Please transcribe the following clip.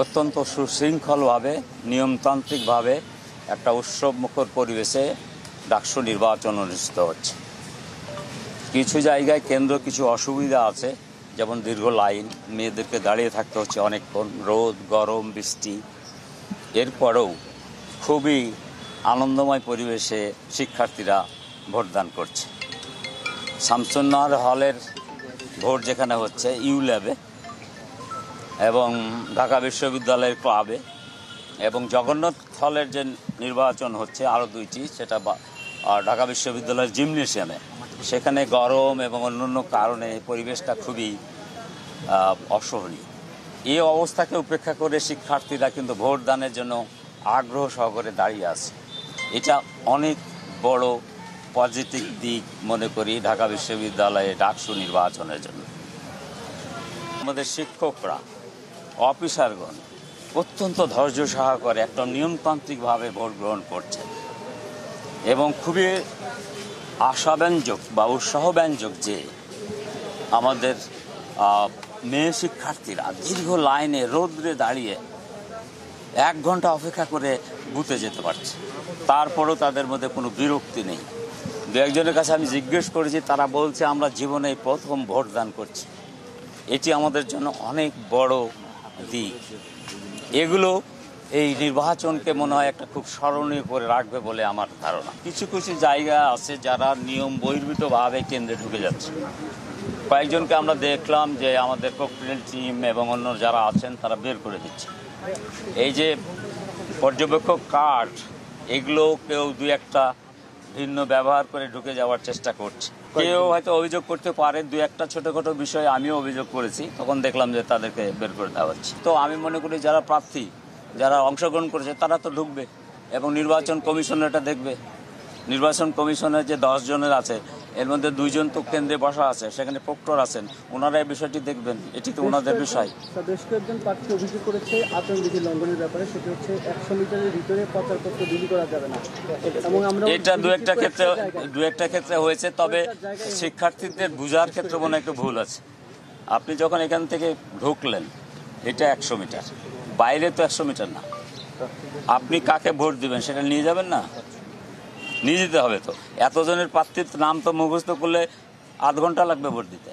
অত্যন্ত সুশৃঙ্খলভাবে নিয়মতান্ত্রিকভাবে একটা উৎসবমুখর পরিবেশে ডাকসু নির্বাচন অনুষ্ঠিত হচ্ছে। কিছু জায়গায় কেন্দ্র কিছু অসুবিধা আছে, যেমন দীর্ঘ লাইন, মেয়েদেরকে দাঁড়িয়ে থাকতে হচ্ছে অনেকক্ষণ, রোদ গরম বৃষ্টি। এরপরেও খুবই আনন্দময় পরিবেশে শিক্ষার্থীরা ভোটদান করছে। শামসুন্নাহার হলের ভোট যেখানে হচ্ছে ইউ ল্যাবে এবং ঢাকা বিশ্ববিদ্যালয়ের ক্লাবে, এবং জগন্নাথ হলের যে নির্বাচন হচ্ছে আরও দুইটি, সেটা ঢাকা বিশ্ববিদ্যালয়ের জিমনেশিয়ামে, সেখানে গরম এবং অন্যান্য কারণে পরিবেশটা খুবই অসহনীয়। এই অবস্থাকে উপেক্ষা করে শিক্ষার্থীরা কিন্তু ভোটদানের জন্য আগ্রহ সহকারে দাঁড়িয়ে আছে। এটা অনেক বড় পজিটিভ দিক মনে করি ঢাকা বিশ্ববিদ্যালয়ে ডাকসু নির্বাচনের জন্য। আমাদের শিক্ষকরা, অফিসারগণ অত্যন্ত ধৈর্য সহকারে একটা নিয়মতান্ত্রিকভাবে ভোট গ্রহণ করছেন এবং খুবই আশাব্যঞ্জক বা উৎসাহব্যঞ্জক যে আমাদের মেয়ে শিক্ষার্থীরা দীর্ঘ লাইনে রোদ্রে দাঁড়িয়ে 1 ঘন্টা অপেক্ষা করে বুথে যেতে পারছে, তারপরেও তাদের মধ্যে কোনো বিরক্তি নেই। দু একজনের কাছে আমি জিজ্ঞেস করেছি, তারা বলছে আমরা জীবনে প্রথম ভোটদান করছি। এটি আমাদের জন্য অনেক বড় দিক। এগুলো এই নির্বাচনকে মনে হয় একটা খুব স্মরণীয় করে রাখবে বলে আমার ধারণা। কিছু কিছু জায়গা আছে যারা নিয়ম বহির্ভূতভাবে কেন্দ্রে ঢুকে যাচ্ছে। কয়েকজনকে আমরা দেখলাম যে আমাদের প্রক্রিয়াল টিম এবং অন্য যারা আছেন তারা বের করে দিচ্ছে। এই যে পর্যবেক্ষক কার্ড, এগুলো কেউ 2-1টা ভিন্ন ব্যবহার করে ঢুকে যাওয়ার চেষ্টা করছে। কেউ হয়তো অভিযোগ করতে পারে, 2-1টা ছোটোখাটো বিষয়ে আমিও অভিযোগ করেছি, তখন দেখলাম যে তাদেরকে বের করে দেওয়া হচ্ছে। তো আমি মনে করি যারা প্রার্থী, যারা অংশগ্রহণ করেছে তারা তো ঢুকবে এবং নির্বাচন কমিশন এটা দেখবে। নির্বাচন কমিশনের যে 10 জনের আছে, এর মধ্যে 2 জন তো কেন্দ্রে বসা আছে, সেখানে প্রক্টর আছেন, ওনারা এই বিষয়টি দেখবেন। এটি তো ওনাদের বিষয়। বেশ কয়েকজন প্রার্থী অভিযোগ করেছে আচরণবিধি লঙ্ঘনের ব্যাপারে, সেটি হচ্ছে 100 মিটারের ভিতরে প্রচারপত্র বিলি করা যাবে না, এবং আমরা এটা দু একটা ক্ষেত্রে হয়েছে। তবে শিক্ষার্থীদের বোঝার ক্ষেত্রে মনে একটু ভুল আছে। আপনি যখন এখান থেকে ঢুকলেন, এটা 100 মিটার, বাইরে তো 100 মিটার না। আপনি কাকে ভোট দিবেন সেটা নিয়ে যাবেন না, নিয়ে যেতে হবে। তো এতজনের প্রার্থীর নাম তো মুখস্থ করলে আধ ঘন্টা লাগবে ভোট দিতে।